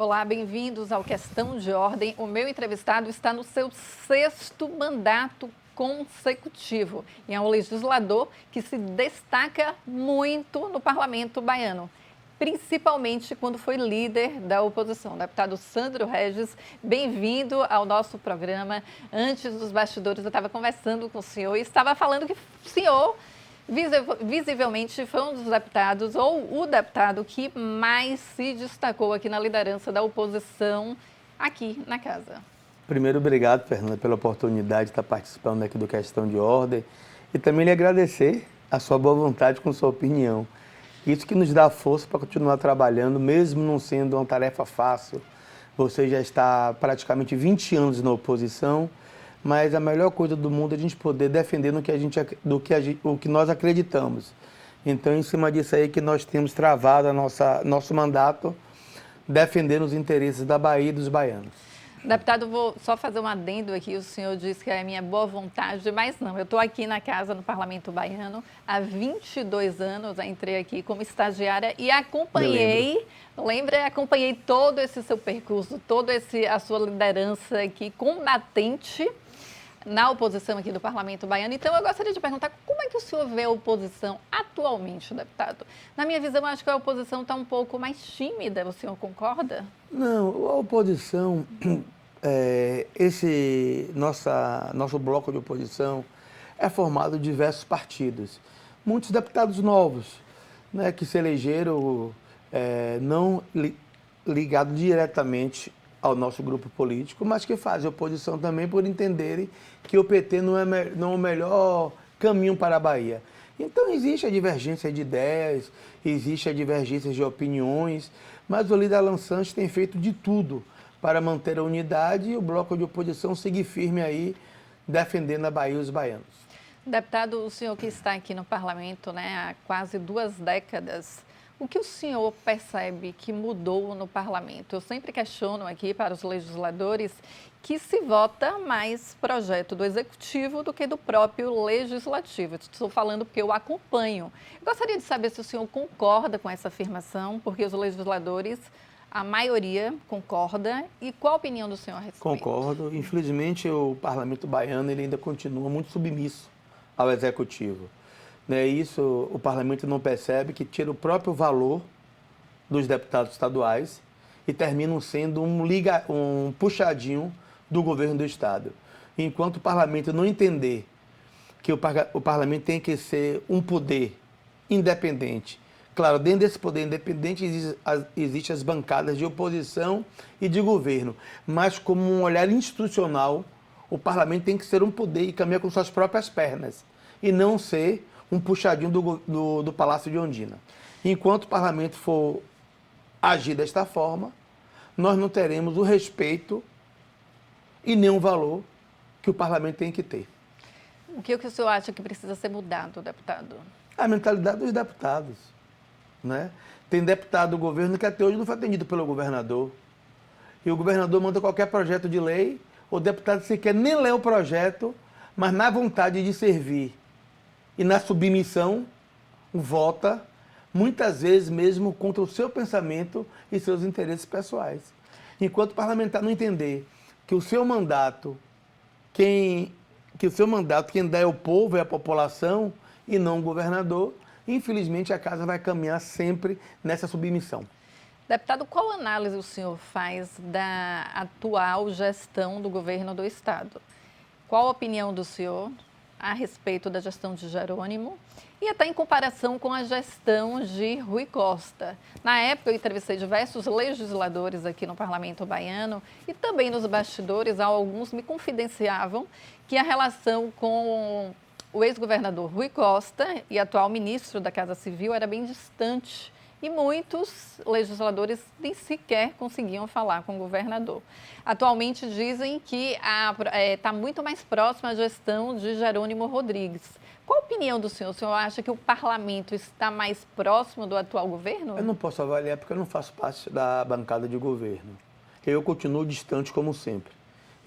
Olá, bem-vindos ao Questão de Ordem. O meu entrevistado está no seu 6º mandato consecutivo e é um legislador que se destaca muito no parlamento baiano, principalmente quando foi líder da oposição. Deputado Sandro Regis, bem-vindo ao nosso programa. Antes dos bastidores, eu estava conversando com o senhor e estava falando que o senhor visivelmente foi um dos deputados, ou o deputado que mais se destacou aqui na liderança da oposição aqui na casa. Primeiro, obrigado, Fernanda, pela oportunidade de estar participando aqui do Questão de Ordem e também lhe agradecer a sua boa vontade com sua opinião. Isso que nos dá força para continuar trabalhando, mesmo não sendo uma tarefa fácil. Você já está praticamente 20 anos na oposição, mas a melhor coisa do mundo é a gente poder defender o que nós acreditamos. Então, em cima disso aí que nós temos travado nosso mandato, defendendo os interesses da Bahia e dos baianos. Deputado, vou só fazer um adendo aqui. O senhor disse que é a minha boa vontade, mas não. Eu estou aqui na casa, no Parlamento Baiano, há 22 anos. Eu entrei aqui como estagiária e acompanhei todo esse seu percurso, toda a sua liderança aqui, combatente na oposição aqui do Parlamento Baiano. Então, eu gostaria de perguntar como é que o senhor vê a oposição atualmente, deputado? Na minha visão, acho que a oposição está um pouco mais tímida, o senhor concorda? Não, a oposição, nosso bloco de oposição é formado de diversos partidos. Muitos deputados novos, né, que se elegeram não ligados diretamente ao nosso grupo político, mas que fazem oposição também por entenderem que o PT não é o melhor caminho para a Bahia. Então existe a divergência de ideias, existe a divergência de opiniões, mas o líder Alan Sanches tem feito de tudo para manter a unidade e o bloco de oposição seguir firme aí, defendendo a Bahia e os baianos. Deputado, o senhor que está aqui no parlamento, né, há quase 2 décadas, o que o senhor percebe que mudou no parlamento? Eu sempre questiono aqui para os legisladores que se vota mais projeto do executivo do que do próprio legislativo. Estou falando porque eu acompanho. Eu gostaria de saber se o senhor concorda com essa afirmação, porque os legisladores, a maioria concorda. E qual a opinião do senhor a respeito? Concordo. Infelizmente, o parlamento baiano ele ainda continua muito submisso ao executivo. Isso o parlamento não percebe, que tira o próprio valor dos deputados estaduais e terminam sendo um puxadinho do governo do estado. Enquanto o parlamento não entender que o parlamento tem que ser um poder independente, claro, dentro desse poder independente existem as bancadas de oposição e de governo, mas como um olhar institucional, o parlamento tem que ser um poder e caminhar com suas próprias pernas e não ser um puxadinho do Palácio de Ondina. Enquanto o parlamento for agir desta forma, nós não teremos o respeito e nenhum valor que o parlamento tem que ter. O que o senhor acha que precisa ser mudado, deputado? A mentalidade dos deputados, né? Tem deputado do governo que até hoje não foi atendido pelo governador. E o governador manda qualquer projeto de lei, o deputado sequer nem lê o projeto, mas na vontade de servir e na submissão, vota, muitas vezes mesmo contra o seu pensamento e seus interesses pessoais. Enquanto o parlamentar não entender que o seu mandato, quem dá é o povo, é a população e não o governador, infelizmente a casa vai caminhar sempre nessa submissão. Deputado, qual análise o senhor faz da atual gestão do governo do estado? Qual a opinião do senhor a respeito da gestão de Jerônimo e até em comparação com a gestão de Rui Costa? Na época, eu entrevistei diversos legisladores aqui no Parlamento Baiano e também nos bastidores, alguns me confidenciavam que a relação com o ex-governador Rui Costa e atual ministro da Casa Civil era bem distante. E muitos legisladores nem sequer conseguiam falar com o governador. Atualmente dizem que está muito mais próxima a gestão de Jerônimo Rodrigues. Qual a opinião do senhor? O senhor acha que o parlamento está mais próximo do atual governo? Eu não posso avaliar porque eu não faço parte da bancada de governo. Eu continuo distante como sempre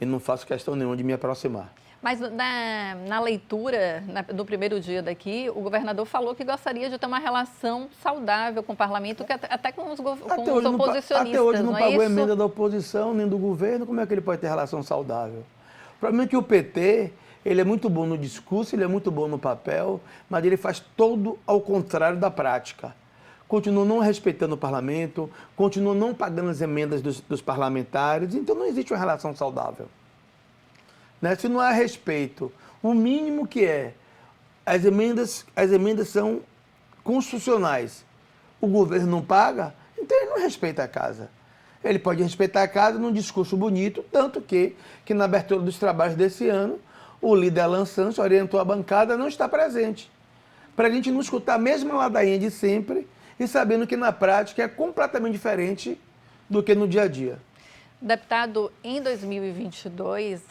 e não faço questão nenhuma de me aproximar. Mas na leitura, no primeiro dia daqui, o governador falou que gostaria de ter uma relação saudável com o parlamento, até com os oposicionistas. Até hoje não pagou isso? emenda da oposição, nem do governo, como é que ele pode ter relação saudável? O problema é que o PT, ele é muito bom no discurso, ele é muito bom no papel, mas ele faz todo ao contrário da prática. Continua não respeitando o parlamento, continua não pagando as emendas dos parlamentares, então não existe uma relação saudável. Né? Se não há respeito, o mínimo que é, as emendas são constitucionais, o governo não paga, então ele não respeita a casa. Ele pode respeitar a casa num discurso bonito, tanto que na abertura dos trabalhos desse ano, o líder Alan Santos orientou a bancada a não estar presente, para a gente não escutar a mesma ladainha de sempre e sabendo que na prática é completamente diferente do que no dia a dia. Deputado, em 2022,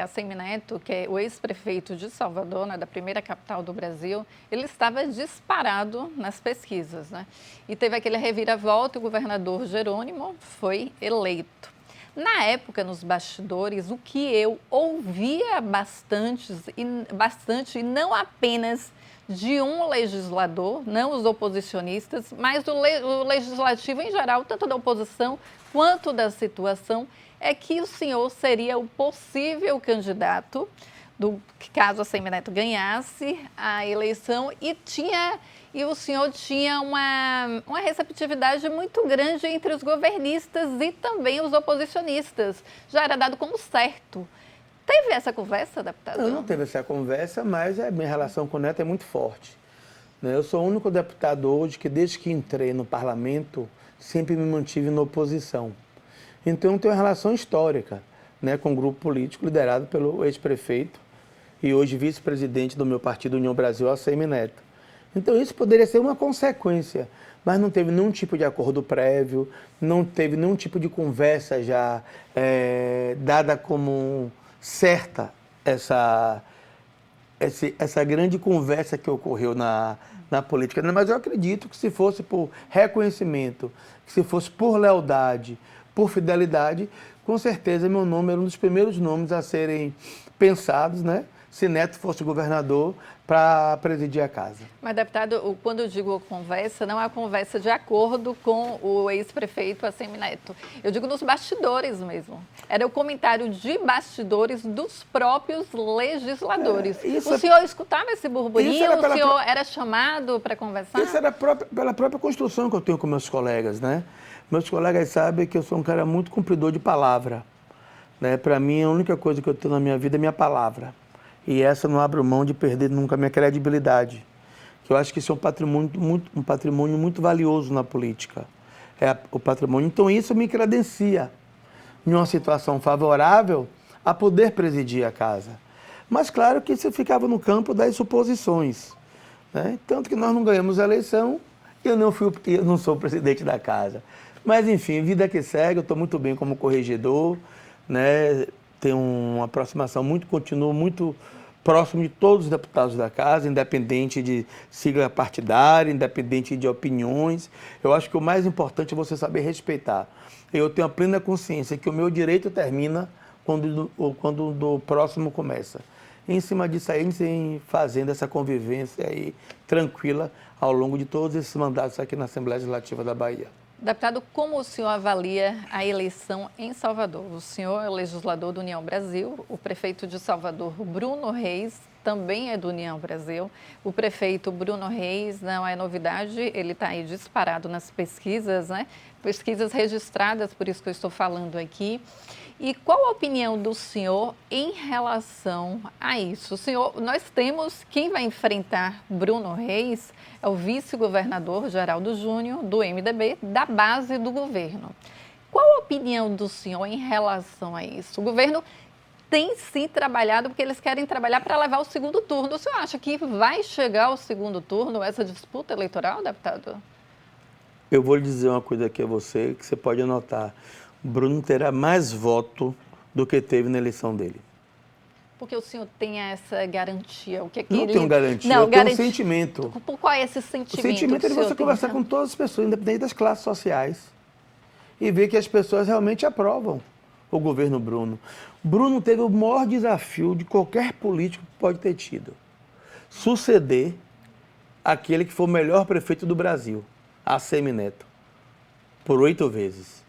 Assemineto, que é o ex-prefeito de Salvador, né, da primeira capital do Brasil, ele estava disparado nas pesquisas, né? E teve aquele reviravolta e o governador Jerônimo foi eleito. Na época, nos bastidores, o que eu ouvia bastante, e não apenas de um legislador, não os oposicionistas, mas o legislativo em geral, tanto da oposição quanto da situação, é que o senhor seria o possível candidato, caso a Assemineto ganhasse a eleição, e o senhor tinha uma receptividade muito grande entre os governistas e também os oposicionistas. Já era dado como certo. Teve essa conversa, deputado? Não teve essa conversa, mas a minha relação com o Neto é muito forte. Eu sou o único deputado hoje que, desde que entrei no parlamento, sempre me mantive na oposição. Então, eu tenho uma relação histórica, né, com um grupo político liderado pelo ex-prefeito e hoje vice-presidente do meu partido União Brasil, Assemineto. Então, isso poderia ser uma consequência, mas não teve nenhum tipo de acordo prévio, não teve nenhum tipo de conversa já dada como certa essa grande conversa que ocorreu na política. Mas eu acredito que se fosse por reconhecimento, que se fosse por lealdade, por fidelidade, com certeza meu nome era um dos primeiros nomes a serem pensados, né? Se Neto fosse governador, para presidir a casa. Mas, deputado, quando eu digo conversa, não é a conversa de acordo com o ex-prefeito Assemineto. Eu digo nos bastidores mesmo. Era o comentário de bastidores dos próprios legisladores. O senhor escutava esse burburinho? O senhor era chamado para conversar? Isso era pela própria construção que eu tenho com meus colegas, né? Meus colegas sabem que eu sou um cara muito cumpridor de palavra. Né? Para mim, a única coisa que eu tenho na minha vida é minha palavra. E essa não abro mão de perder nunca a minha credibilidade. Que eu acho que isso é um patrimônio muito valioso na política. É o patrimônio. Então isso me credencia em uma situação favorável a poder presidir a casa. Mas claro que isso ficava no campo das suposições. Né? Tanto que nós não ganhamos a eleição e eu não sou o presidente da casa. Mas enfim, vida que segue, eu estou muito bem como corregedor, né? Tenho uma aproximação continuo muito próximo de todos os deputados da casa, independente de sigla partidária, independente de opiniões. Eu acho que o mais importante é você saber respeitar. Eu tenho a plena consciência que o meu direito termina quando o do próximo começa. E em cima disso aí, a gente vem fazendo essa convivência aí tranquila ao longo de todos esses mandatos aqui na Assembleia Legislativa da Bahia. Deputado, como o senhor avalia a eleição em Salvador? O senhor é o legislador do União Brasil, o prefeito de Salvador, Bruno Reis, também é do União Brasil. O prefeito Bruno Reis não é novidade, ele está aí disparado nas pesquisas, né? Pesquisas registradas, por isso que eu estou falando aqui. E qual a opinião do senhor em relação a isso? Nós temos quem vai enfrentar Bruno Reis é o vice-governador Geraldo Júnior, do MDB, da base do governo. Qual a opinião do senhor em relação a isso? O governo tem sim trabalhado, porque eles querem trabalhar para levar o segundo turno. O senhor acha que vai chegar ao segundo turno essa disputa eleitoral, deputado? Eu vou lhe dizer uma coisa aqui a você, que você pode anotar. Bruno terá mais voto do que teve na eleição dele. Porque o senhor tem essa garantia? O que é que não tenho garantia, eu tenho um sentimento. Por qual é esse sentimento? O sentimento é de você conversar com todas as pessoas, independente das classes sociais, e ver que as pessoas realmente aprovam o governo Bruno. Bruno teve o maior desafio de qualquer político que pode ter tido. Suceder aquele que foi o melhor prefeito do Brasil, Assemineto, por 8 vezes.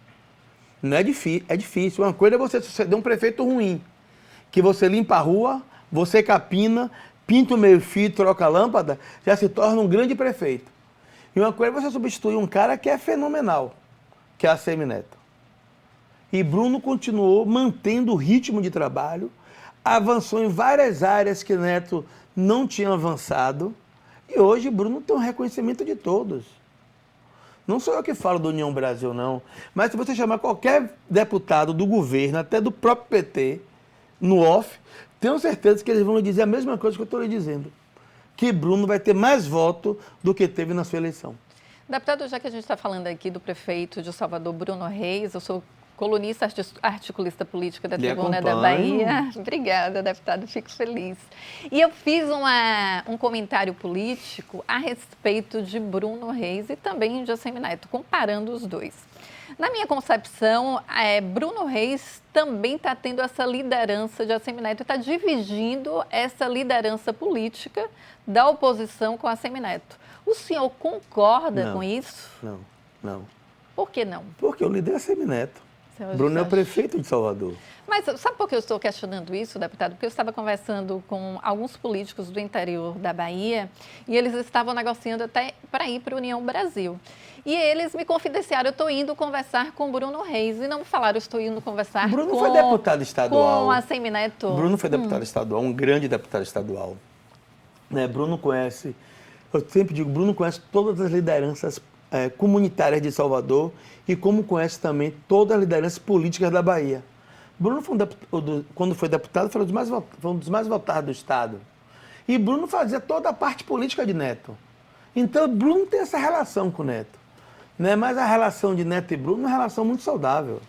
Não é difícil, é difícil. Uma coisa é você suceder um prefeito ruim, que você limpa a rua, você capina, pinta o meio-fio, troca a lâmpada, já se torna um grande prefeito. E uma coisa é você substituir um cara que é fenomenal, que é Assemineto. E Bruno continuou mantendo o ritmo de trabalho, avançou em várias áreas que Neto não tinha avançado, e hoje Bruno tem um reconhecimento de todos. Não sou eu que falo do União Brasil, não, mas se você chamar qualquer deputado do governo, até do próprio PT, no off, tenho certeza que eles vão lhe dizer a mesma coisa que eu estou lhe dizendo, que Bruno vai ter mais voto do que teve na sua eleição. Deputado, já que a gente está falando aqui do prefeito de Salvador, Bruno Reis, eu sou colunista articulista política da Tribuna da Bahia. Obrigada, deputado, fico feliz. E eu fiz um comentário político a respeito de Bruno Reis e também de Assemineto, comparando os dois. Na minha concepção, Bruno Reis também está tendo essa liderança de Assemineto, está dividindo essa liderança política da oposição com Assemineto. O senhor concorda com isso? Não. Por que não? Porque o líder é Assemineto. Bruno é o prefeito de Salvador. Mas sabe por que eu estou questionando isso, deputado? Porque eu estava conversando com alguns políticos do interior da Bahia e eles estavam negociando até para ir para a União Brasil. E eles me confidenciaram, eu estou indo conversar com Bruno Reis. E não me falaram, eu estou indo conversar Bruno foi deputado estadual. Com Assemineto. Bruno foi deputado estadual, um grande deputado estadual. Bruno conhece, eu sempre digo, Bruno conhece todas as lideranças comunitárias de Salvador e como conhece também todas as lideranças políticas da Bahia. Bruno, quando foi deputado, foi um dos mais votados do Estado. E Bruno fazia toda a parte política de Neto. Então, Bruno tem essa relação com Neto. Né? Mas a relação de Neto e Bruno é uma relação muito saudável.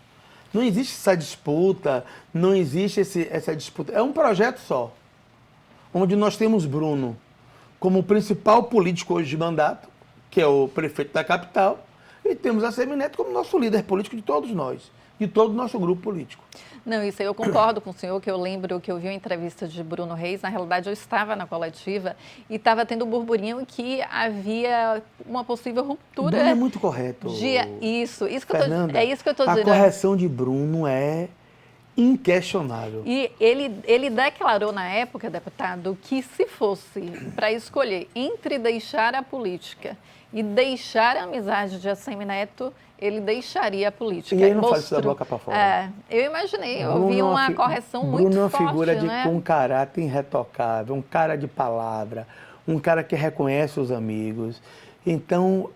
Não existe essa disputa, não existe essa disputa. É um projeto só, onde nós temos Bruno como o principal político hoje de mandato, que é o prefeito da capital, e temos Assemineto como nosso líder político de todos nós, de todo o nosso grupo político. Não, isso aí eu concordo com o senhor, que eu lembro que eu vi uma entrevista de Bruno Reis, na realidade eu estava na coletiva e estava tendo um burburinho que havia uma possível ruptura. Bruno é muito correto. Isso que Fernanda, é isso que eu estou dizendo. A correção de Bruno é inquestionável. E ele declarou na época, deputado, que se fosse para escolher entre deixar a política e deixar a amizade de Assemineto, ele deixaria a política. E ele não faz isso da boca para fora. Eu imaginei, eu vi uma correção muito forte. Bruno é uma figura com um caráter irretocável, um cara de palavra, um cara que reconhece os amigos. Então,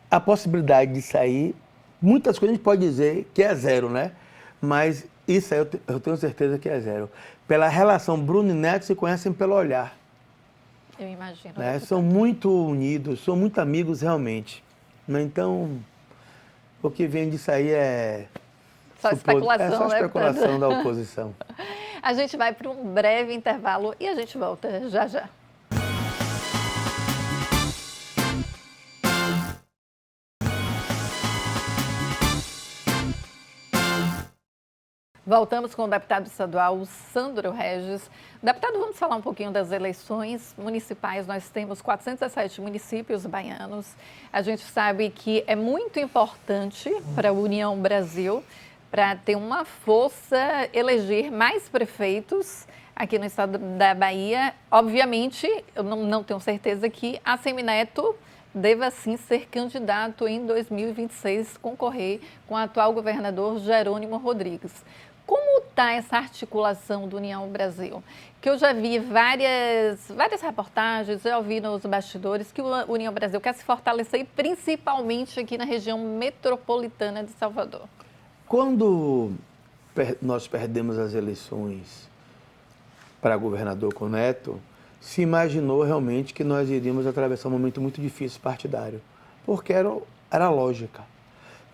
a possibilidade de sair, muitas coisas a gente pode dizer que é zero, né? Mas isso aí eu tenho certeza que é zero. Pela relação, Bruno e Neto se conhecem pelo olhar. Eu imagino. Né? São muito unidos, são muito amigos realmente. Então, o que vem disso aí é só especulação, é só especulação da oposição. A gente vai para um breve intervalo e a gente volta já já. Voltamos com o deputado estadual Sandro Regis. Deputado, vamos falar um pouquinho das eleições municipais. Nós temos 407 municípios baianos. A gente sabe que é muito importante para a União Brasil, para ter uma força, eleger mais prefeitos aqui no estado da Bahia. Obviamente, eu não tenho certeza que Assemineto deva sim ser candidato em 2026, concorrer com o atual governador Jerônimo Rodrigues. Como está essa articulação do União Brasil? Que eu já vi várias reportagens, já ouvi nos bastidores que o União Brasil quer se fortalecer, principalmente aqui na região metropolitana de Salvador. Quando nós perdemos as eleições para governador com Neto, se imaginou realmente que nós iríamos atravessar um momento muito difícil partidário, porque era lógica,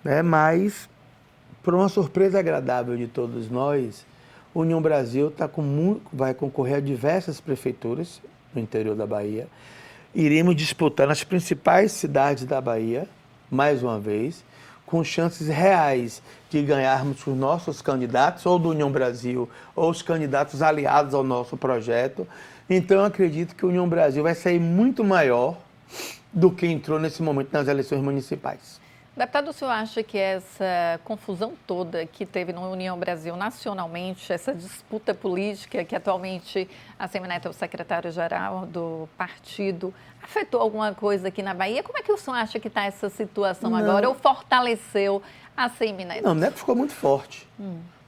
né? Mas, por uma surpresa agradável de todos nós, a União Brasil vai concorrer a diversas prefeituras no interior da Bahia. Iremos disputar nas principais cidades da Bahia, mais uma vez, com chances reais de ganharmos os nossos candidatos, ou do União Brasil, ou os candidatos aliados ao nosso projeto. Então, eu acredito que o União Brasil vai sair muito maior do que entrou nesse momento nas eleições municipais. Deputado, o senhor acha que essa confusão toda que teve no União Brasil nacionalmente, essa disputa política que atualmente a Semineto é o secretário-geral do partido, afetou alguma coisa aqui na Bahia? Como é que o senhor acha que está essa situação agora? Ou fortaleceu a Semineto? Não, Neto ficou muito forte.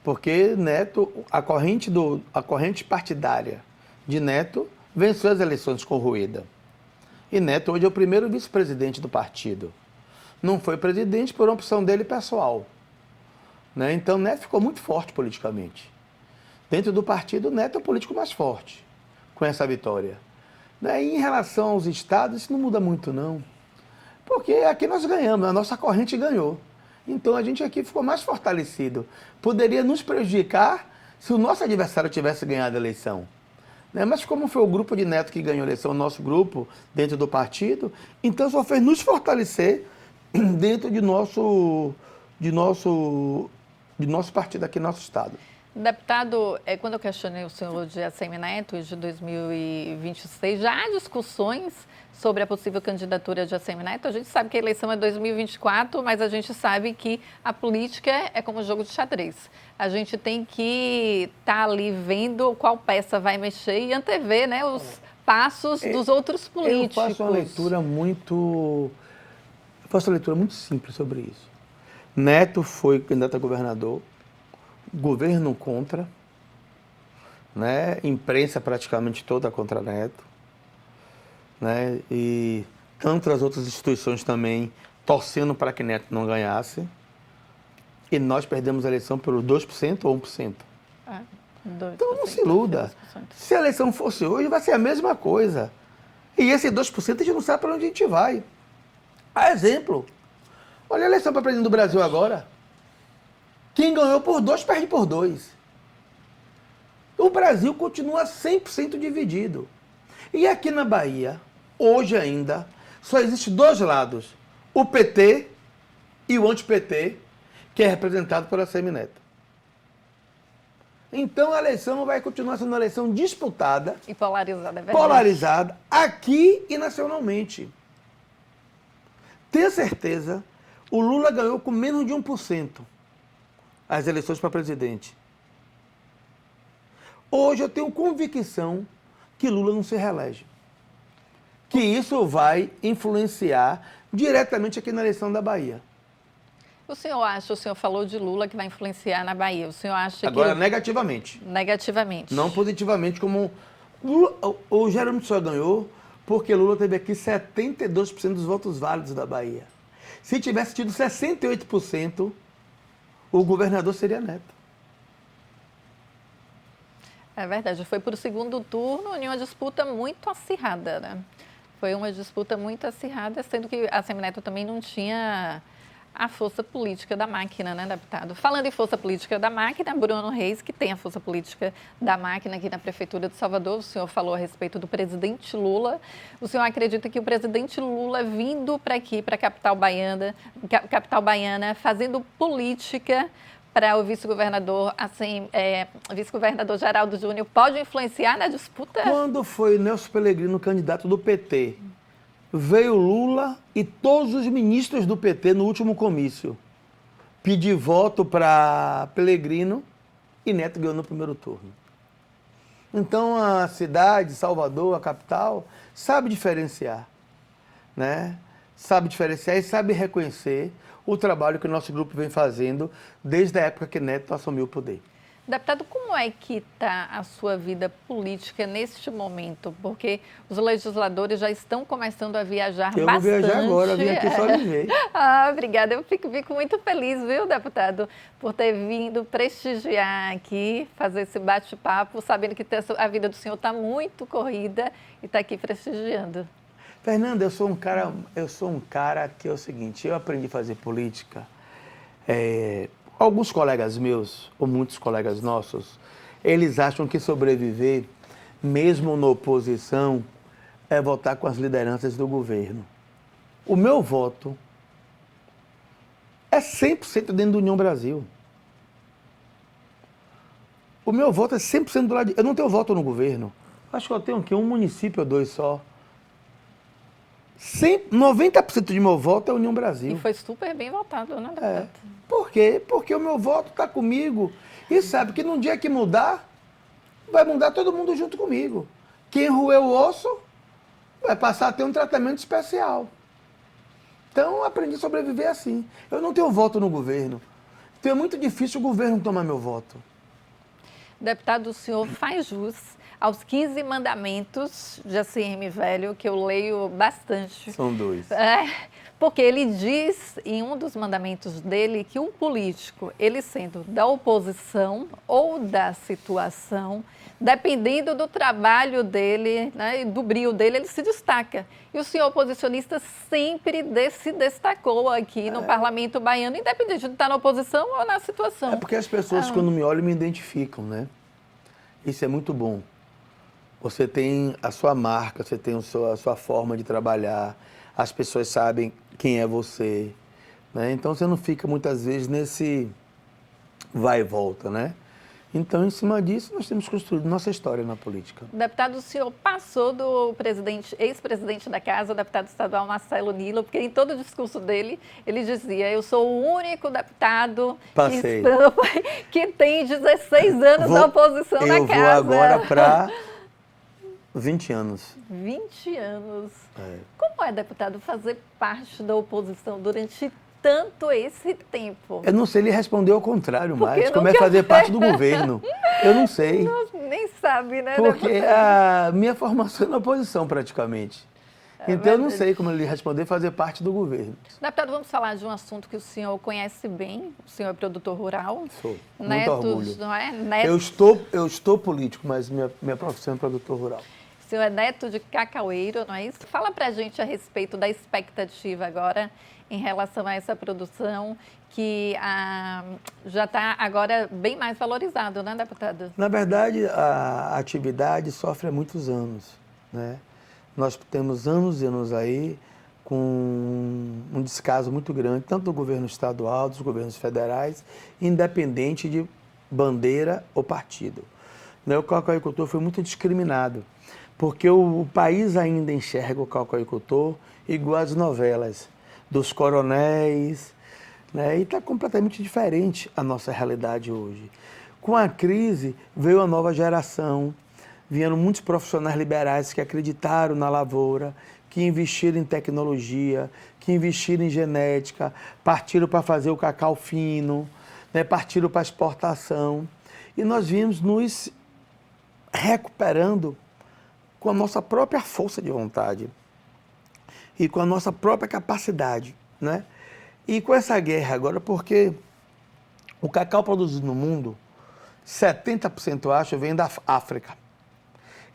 Porque Neto, a corrente partidária de Neto venceu as eleições com Rueda. E Neto hoje é o primeiro vice-presidente do partido. Não foi presidente por opção dele pessoal. Né? Então, Neto ficou muito forte politicamente. Dentro do partido, Neto é o político mais forte com essa vitória. Né? E em relação aos estados, isso não muda muito, não. Porque aqui nós ganhamos, a nossa corrente ganhou. Então, a gente aqui ficou mais fortalecido. Poderia nos prejudicar se o nosso adversário tivesse ganhado a eleição. Né? Mas como foi o grupo de Neto que ganhou a eleição, o nosso grupo, dentro do partido, então só fez nos fortalecer dentro de nosso partido aqui, nosso estado. Deputado, quando eu questionei o senhor de Assemineto de 2026, já há discussões sobre a possível candidatura de Assemineto? A gente sabe que a eleição é 2024, mas a gente sabe que a política é como um jogo de xadrez. A gente tem que estar ali vendo qual peça vai mexer e antever, né, os passos dos outros políticos. Eu faço uma leitura muito simples sobre isso. Neto foi candidato a governador, governo contra, né? Imprensa praticamente toda contra Neto, né? E tantas outras instituições também torcendo para que Neto não ganhasse. E nós perdemos a eleição por 2% ou 1%. Então não se iluda. 2%. Se a eleição fosse hoje, vai ser a mesma coisa. E esse 2% a gente não sabe para onde a gente vai. A exemplo, olha a eleição para presidente do Brasil agora. Quem ganhou por 2, perde por 2. O Brasil continua 100% dividido. E aqui na Bahia, hoje ainda, só existem dois lados. O PT e o anti-PT, que é representado pela Semineto. Então a eleição vai continuar sendo uma eleição disputada. E polarizada, é verdade. Polarizada aqui e nacionalmente. Tenha certeza, o Lula ganhou com menos de 1% as eleições para presidente. Hoje eu tenho convicção que Lula não se reelege. Que isso vai influenciar diretamente aqui na eleição da Bahia. O senhor falou de Lula que vai influenciar na Bahia. O senhor acha Agora, que... negativamente. Negativamente. Não positivamente, como... O Jerônimo só ganhou porque Lula teve aqui 72% dos votos válidos da Bahia. Se tivesse tido 68%, o governador seria Neto. É verdade. Foi para o segundo turno em uma disputa muito acirrada, né? Foi uma disputa muito acirrada, sendo que a Semineto também não tinha a força política da máquina, né, deputado? Falando em força política da máquina, Bruno Reis, que tem a força política da máquina aqui na Prefeitura de Salvador, o senhor falou a respeito do presidente Lula. O senhor acredita que o presidente Lula vindo para aqui, para a capital baiana, fazendo política para o vice-governador, assim, vice-governador Geraldo Júnior, pode influenciar na disputa? Quando foi Nelson Pellegrino candidato do PT, veio Lula e todos os ministros do PT no último comício pedir voto para Pellegrino e Neto ganhou no primeiro turno. Então a cidade, Salvador, a capital, sabe diferenciar, né? Sabe diferenciar e sabe reconhecer o trabalho que o nosso grupo vem fazendo desde a época que Neto assumiu o poder. Deputado, como é que está a sua vida política neste momento? Porque os legisladores já estão começando a viajar bastante. Eu vou viajar agora, vim aqui só lhe ver. Obrigada. Eu fico muito feliz, viu, deputado, por ter vindo prestigiar aqui, fazer esse bate-papo, sabendo que a vida do senhor está muito corrida e está aqui prestigiando. Fernanda, eu sou um cara que é o seguinte, eu aprendi a fazer política. Alguns colegas meus, ou muitos colegas nossos, eles acham que sobreviver, mesmo na oposição, é votar com as lideranças do governo. O meu voto é 100% dentro do União Brasil. O meu voto é 100% do lado de... Eu não tenho voto no governo. Acho que eu tenho aqui um município ou dois só. 90% de meu voto é União Brasil. E foi super bem votado, né, deputado? Por quê? Porque o meu voto está comigo. E sabe que no dia que mudar, vai mudar todo mundo junto comigo. Quem roeu o osso vai passar a ter um tratamento especial. Então, eu aprendi a sobreviver assim. Eu não tenho voto no governo. Então, é muito difícil o governo tomar meu voto. Deputado, o senhor faz jus aos 15 mandamentos de ACM Velho, que eu leio bastante. São 2. Porque ele diz, em um dos mandamentos dele, que um político, ele sendo da oposição ou da situação, dependendo do trabalho dele, né, e do brio dele, ele se destaca. E o senhor oposicionista sempre se destacou aqui no Parlamento Baiano, independente de estar na oposição ou na situação. É porque as pessoas, quando me olham, me identificam, né? Isso é muito bom. Você tem a sua marca, você tem a sua forma de trabalhar, as pessoas sabem quem é você, né? Então você não fica muitas vezes nesse vai e volta, né? Então, em cima disso, nós temos construído nossa história na política. Deputado, o senhor passou do ex-presidente da Casa, o deputado estadual Marcelo Nilo, porque em todo o discurso dele, ele dizia, eu sou o único deputado que tem 16 anos na oposição na Casa. Eu vou agora para 20 anos. 20 anos. Como é, deputado, fazer parte da oposição durante tanto esse tempo? Eu não sei lhe responder ao contrário mais. Como é fazer parte do governo? Eu não sei. Nem sabe, né? Porque a minha formação é na oposição, praticamente. Então, eu não sei como lhe responder fazer parte do governo. Deputado, vamos falar de um assunto que o senhor conhece bem. O senhor é produtor rural. Sou. Netos, muito orgulho. Não é? Netos. Eu estou político, mas minha profissão é produtor rural. O senhor é neto de cacaueiro, não é isso? Fala pra gente a respeito da expectativa agora em relação a essa produção que já está agora bem mais valorizado, né, deputado? Na verdade, a atividade sofre há muitos anos, né? Nós temos anos e anos aí com um descaso muito grande, tanto do governo estadual, dos governos federais, independente de bandeira ou partido. O cacauicultor foi muito discriminado, porque o país ainda enxerga o cacauicultor igual às novelas dos coronéis, né? E está completamente diferente a nossa realidade hoje. Com a crise, veio a nova geração, vieram muitos profissionais liberais que acreditaram na lavoura, que investiram em tecnologia, que investiram em genética, partiram para fazer o cacau fino, né? Partiram para a exportação. E nós vimos nos recuperando com a nossa própria força de vontade e com a nossa própria capacidade, né? E com essa guerra agora, porque o cacau produzido no mundo, 70% eu acho, vem da África.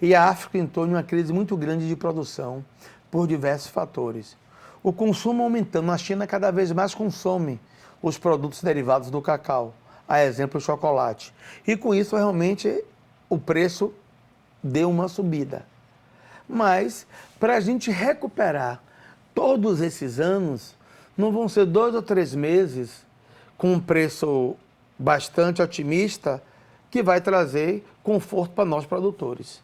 E a África entrou em uma crise muito grande de produção por diversos fatores. O consumo aumentando, a China cada vez mais consome os produtos derivados do cacau, a exemplo o chocolate. E com isso realmente o preço deu uma subida. Mas para a gente recuperar todos esses anos, não vão ser 2 ou 3 meses com um preço bastante otimista que vai trazer conforto para nós produtores.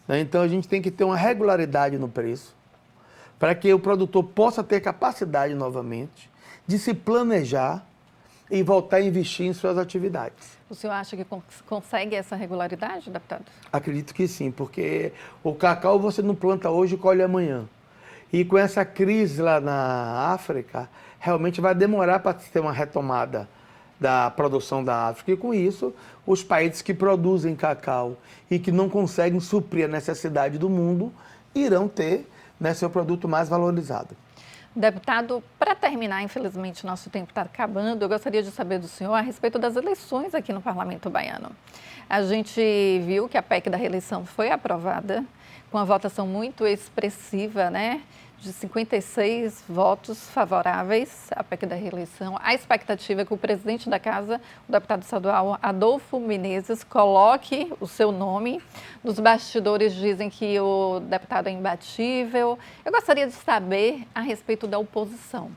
Então a gente tem que ter uma regularidade no preço para que o produtor possa ter capacidade novamente de se planejar e voltar a investir em suas atividades. O senhor acha que consegue essa regularidade, deputado? Acredito que sim, porque o cacau você não planta hoje e colhe amanhã. E com essa crise lá na África, realmente vai demorar para ter uma retomada da produção da África. E com isso, os países que produzem cacau e que não conseguem suprir a necessidade do mundo, irão ter, né, seu produto mais valorizado. Deputado, para terminar, infelizmente nosso tempo está acabando, eu gostaria de saber do senhor a respeito das eleições aqui no Parlamento Baiano. A gente viu que a PEC da reeleição foi aprovada com uma votação muito expressiva, né? De 56 votos favoráveis à PEC da reeleição. A expectativa é que o presidente da Casa, o deputado estadual Adolfo Menezes, coloque o seu nome. Nos bastidores dizem que o deputado é imbatível. Eu gostaria de saber a respeito da oposição.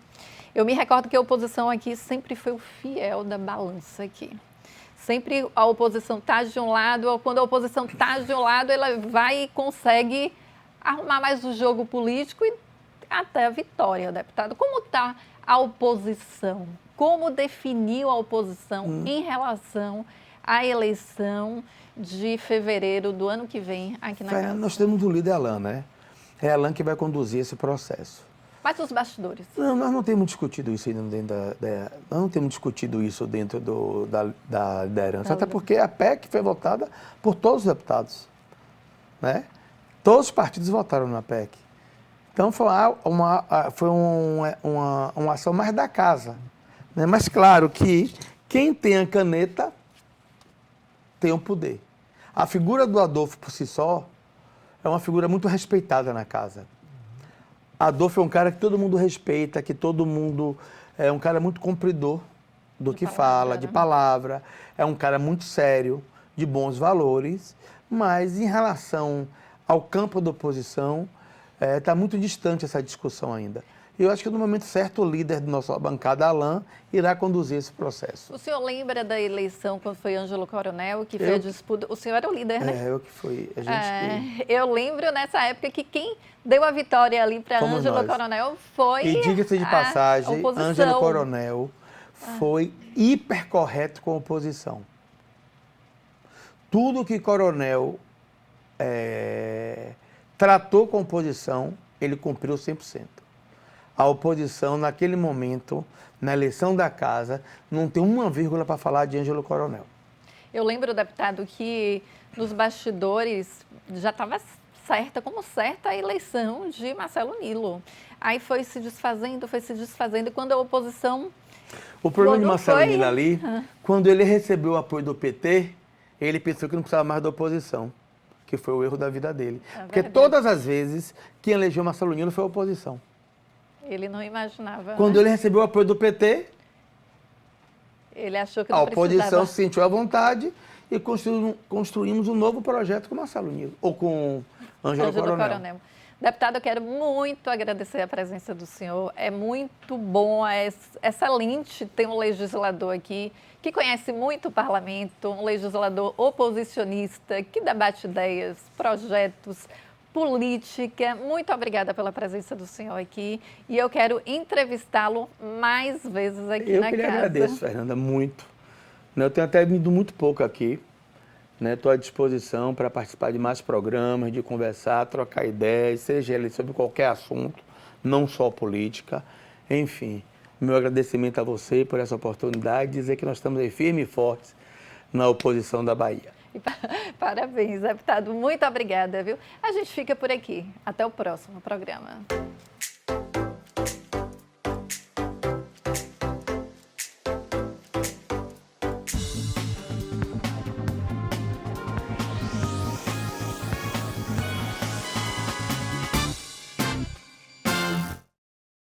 Eu me recordo que a oposição aqui sempre foi o fiel da balança aqui. Sempre a oposição está de um lado, ou quando a oposição está de um lado, ela vai e consegue arrumar mais o jogo político e até a vitória, deputado. Como está a oposição? Como definiu a oposição em relação à eleição de fevereiro do ano que vem aqui na Casa? Nós temos o líder Alan, né? É Alan que vai conduzir esse processo. Mas os bastidores? Não, nós não temos discutido isso ainda dentro nós não temos discutido isso dentro da liderança, até porque a PEC foi votada por todos os deputados, né? Todos os partidos votaram na PEC. Então foi uma ação mais da casa, né? Mas claro que quem tem a caneta tem o poder. A figura do Adolfo por si só é uma figura muito respeitada na casa. Adolfo é um cara que todo mundo respeita, que todo mundo é um cara muito cumpridor do que fala, de palavra, é um cara muito sério, de bons valores, mas em relação ao campo da oposição, está muito distante essa discussão ainda. Eu acho que no momento certo o líder da nossa bancada, Alan, irá conduzir esse processo. O senhor lembra da eleição quando foi Ângelo Coronel, que foi a disputa? O senhor era o líder, né? Eu que fui. Eu lembro nessa época que quem deu a vitória ali para Ângelo Coronel foi E diga-se de passagem, Ângelo Coronel foi hiper correto com a oposição. Tudo que Coronel tratou com a oposição, ele cumpriu 100%. A oposição, naquele momento, na eleição da casa, não tem uma vírgula para falar de Ângelo Coronel. Eu lembro, deputado, que nos bastidores já estava certa, como certa, a eleição de Marcelo Nilo. Aí foi se desfazendo, e quando a oposição... O problema de Marcelo Nilo ali, quando ele recebeu o apoio do PT, ele pensou que não precisava mais da oposição, que foi o erro da vida dele. Porque todas as vezes quem elegeu Marcelo Nilo foi a oposição. Ele não imaginava. Quando ele recebeu o apoio do PT, ele achou que não a oposição se sentiu à vontade e construímos um novo projeto com Marcelo Nilo, ou com Ângelo Coronel. Deputado, eu quero muito agradecer a presença do senhor. É muito bom, é excelente ter um legislador aqui que conhece muito o parlamento, um legislador oposicionista, que debate ideias, projetos, política. Muito obrigada pela presença do senhor aqui e eu quero entrevistá-lo mais vezes aqui na casa. Eu que lhe agradeço, Fernanda, muito. Eu tenho até vindo muito pouco aqui. Estou à disposição para participar de mais programas, de conversar, trocar ideias, seja ele sobre qualquer assunto, não só política. Enfim, meu agradecimento a você por essa oportunidade de dizer que nós estamos aí firmes e fortes na oposição da Bahia. Parabéns, deputado. Muito obrigada, viu? A gente fica por aqui. Até o próximo programa.